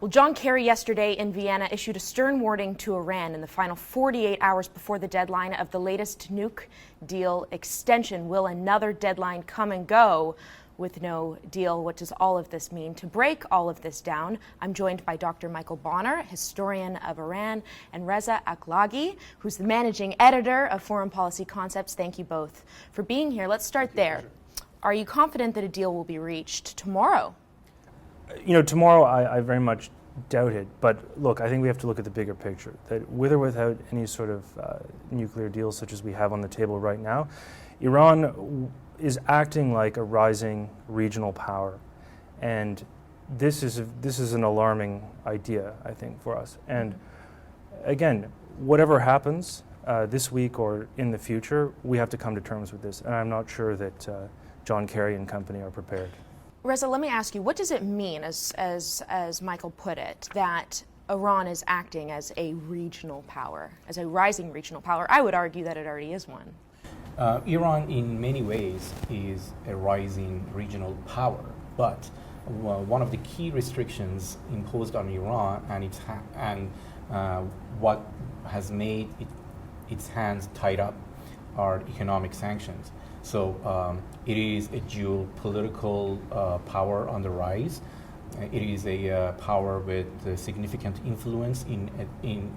Well, John Kerry yesterday in Vienna issued a stern warning to Iran in the final 48 hours before the deadline of the latest nuke deal extension. Will another deadline come and go with no deal? What does all of this mean? To break all of this down, I'm joined by Dr. Michael Bonner, historian of Iran, and Reza Akhlaghi, who's the managing editor of Foreign Policy Concepts. Thank you both for being here. Let's start there. Are you confident that a deal will be reached tomorrow? You know, tomorrow I very much doubt it, but look, I think we have to look at the bigger picture, that with or without any sort of nuclear deal such as we have on the table right now, Iran is acting like a rising regional power, and this is an alarming idea, I think, for us. And again, whatever happens this week or in the future, we have to come to terms with this, and I'm not sure that John Kerry and company are prepared. Reza, let me ask you, what does it mean, as Michael put it, that Iran is acting as a regional power, as a rising regional power? I would argue that it already is one. Iran, in many ways, is a rising regional power, but one of the key restrictions imposed on Iran and what has made its hands tied up are economic sanctions. So it is a geopolitical power on the rise. It is a power with significant influence in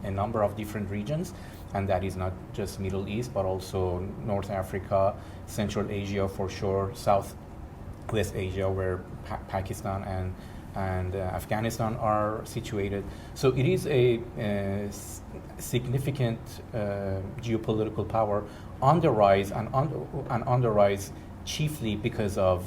a number of different regions, and that is not just Middle East, but also North Africa, Central Asia for sure, Southwest Asia, where Pakistan and Afghanistan are situated. So it is a significant geopolitical power on the rise, and on the rise chiefly because of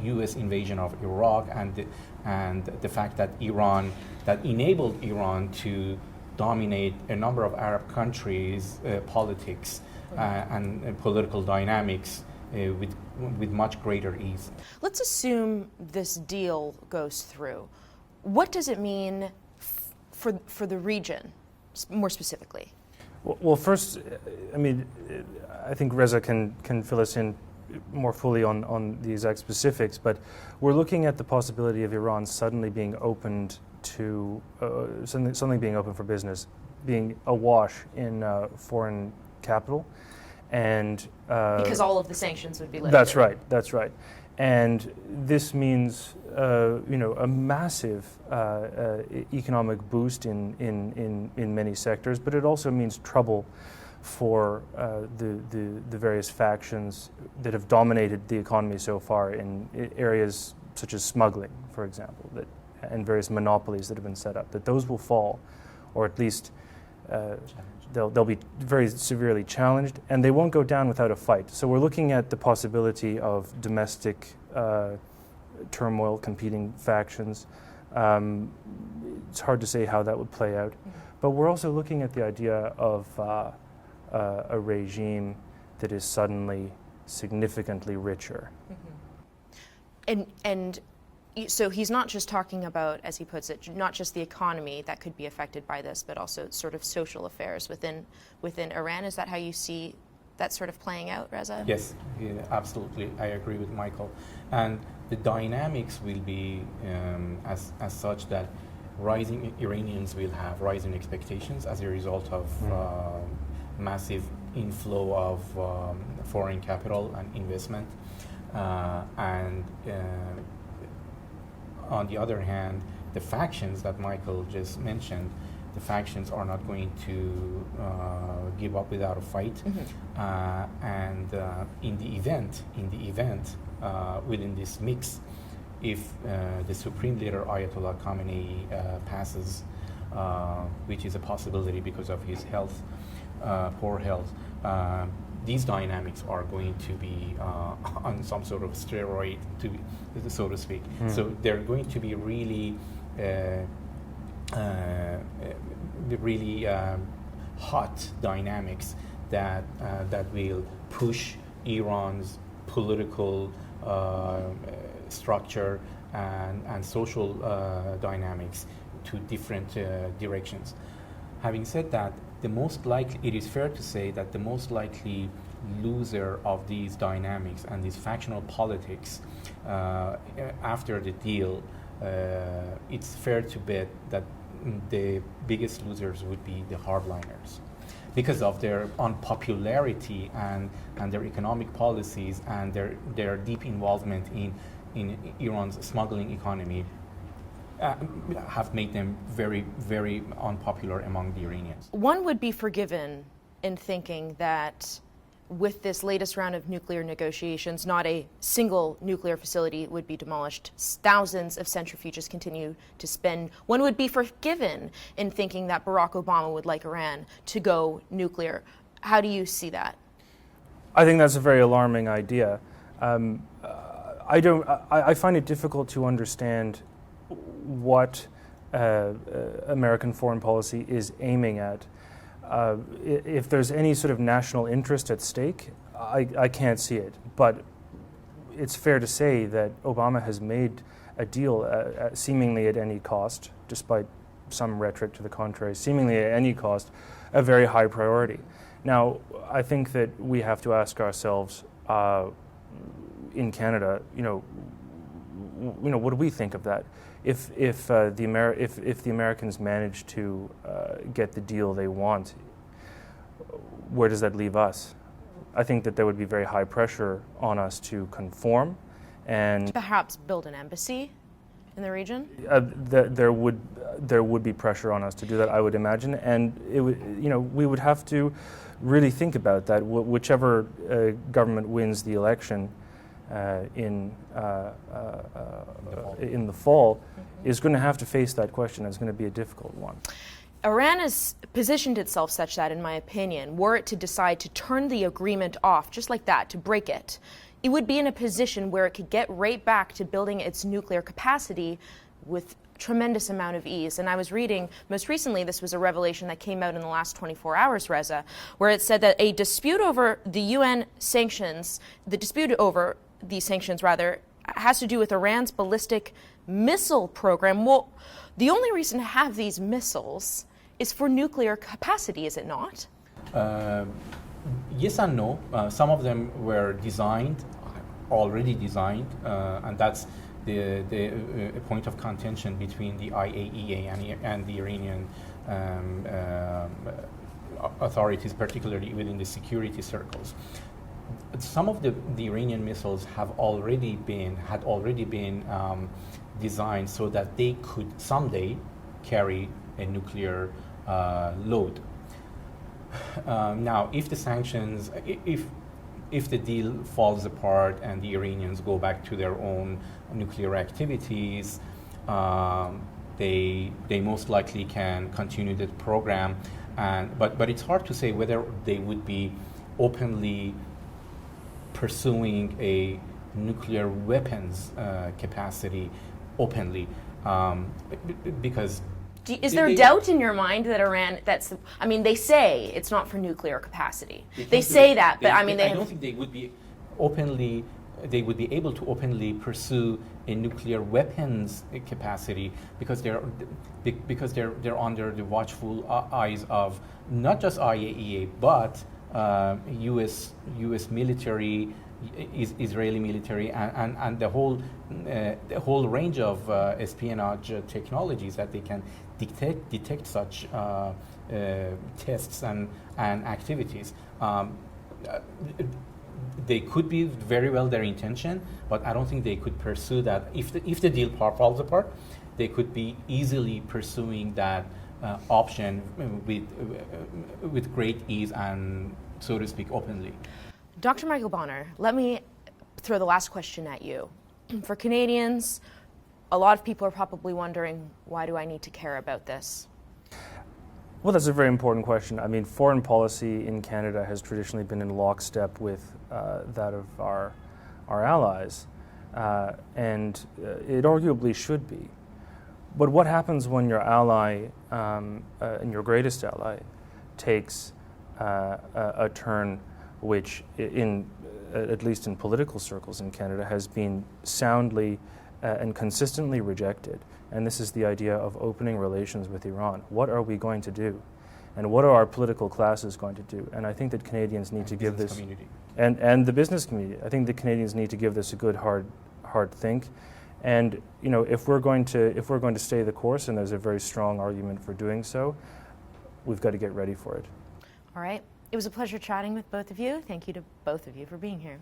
U.S. invasion of Iraq and the fact that enabled Iran to dominate a number of Arab countries' politics and political dynamics with much greater ease. Let's assume this deal goes through. What does it mean for the region, more specifically? Well, first, I mean, I think Reza can fill us in more fully on the exact specifics, but we're looking at the possibility of Iran suddenly being opened to, suddenly being open for business, being awash in foreign capital. And because all of the sanctions would be lifted. That's right. And this means, a massive economic boost in many sectors, but it also means trouble for the various factions that have dominated the economy so far in areas such as smuggling, for example, and various monopolies that have been set up. That those will fall, or at least they'll be very severely challenged, and they won't go down without a fight. So we're looking at the possibility of domestic turmoil, competing factions. It's hard to say how that would play out, but we're also looking at the idea of a regime that is suddenly significantly richer. And so he's not just talking about, as he puts it, not just the economy that could be affected by this, but also sort of social affairs within Iran. Is that how you see that sort of playing out, Reza? Yes, yeah, absolutely. I agree with Michael. And the dynamics will be as such that rising Iranians will have rising expectations as a result of massive inflow of foreign capital and investment. And on the other hand, the factions that Michael just mentioned, the factions are not going to give up without a fight. And in the event, within this mix, if the Supreme Leader Ayatollah Khamenei passes, which is a possibility because of his health, poor health, these dynamics are going to be on some sort of steroid, so to speak. So they're going to be really, hot dynamics that will push Iran's political structure and social dynamics to different directions. Having said that, it is fair to say that the most likely loser of these dynamics and these factional politics after the deal it's fair to bet that the biggest losers would be the hardliners, because of their unpopularity and their economic policies and their deep involvement in Iran's smuggling economy have made them very, very unpopular among the Iranians. One would be forgiven in thinking that with this latest round of nuclear negotiations, not a single nuclear facility would be demolished. Thousands of centrifuges continue to spin. One would be forgiven in thinking that Barack Obama would like Iran to go nuclear. How do you see that? I think that's a very alarming idea. I find it difficult to understand what American foreign policy is aiming at. If there's any sort of national interest at stake, I can't see it. But it's fair to say that Obama has made a deal seemingly at any cost, despite some rhetoric to the contrary, seemingly at any cost, a very high priority. Now, I think that we have to ask ourselves in Canada, what do we think of that? If the Americans manage to get the deal they want, where does that leave us? I think that there would be very high pressure on us to conform, and perhaps build an embassy in the region. There would be pressure on us to do that, I would imagine, and it would, we would have to really think about that. Whichever government wins the election in the fall is going to have to face that question. It's going to be a difficult one. Iran has positioned itself such that, in my opinion, were it to decide to turn the agreement off, just like that, to break it, it would be in a position where it could get right back to building its nuclear capacity with tremendous amount of ease. And I was reading, most recently, this was a revelation that came out in the last 24 hours, Reza, where it said that a dispute over the UN sanctions, has to do with Iran's ballistic missile program. Well, the only reason to have these missiles is for nuclear capacity, is it not? Yes and no. Some of them were already designed, and that's the point of contention between the IAEA and the Iranian authorities, particularly within the security circles. Some of the Iranian missiles had already been designed so that they could someday carry a nuclear load. Now, if the sanctions, if the deal falls apart and the Iranians go back to their own nuclear activities, they most likely can continue the program. But it's hard to say whether they would be openly pursuing a nuclear weapons capacity openly, because is there doubt in your mind that Iran, they say it's not for nuclear capacity. They say that, but I don't think they would be able to openly pursue a nuclear weapons capacity, because they're under the watchful eyes of not just IAEA, but U.S. military, Israeli military, and the whole range of espionage technologies that they can detect such tests and activities. They could be very well their intention, but I don't think they could pursue that. If the deal falls apart, they could be easily pursuing that option with great ease and, so to speak, openly. Dr. Michael Bonner, let me throw the last question at you. For Canadians, a lot of people are probably wondering, why do I need to care about this? Well, that's a very important question. I mean, foreign policy in Canada has traditionally been in lockstep with that of our allies, and it arguably should be. But what happens when your ally, and your greatest ally, takes a turn which, at least in political circles in Canada, has been soundly and consistently rejected? And this is the idea of opening relations with Iran. What are we going to do? And what are our political classes going to do? And I think that Canadians need to give this, and the business community, I think the Canadians need to give this a good hard think, And if we're going to stay the course, and there's a very strong argument for doing so, we've got to get ready for it. All right. It was a pleasure chatting with both of you. Thank you to both of you for being here.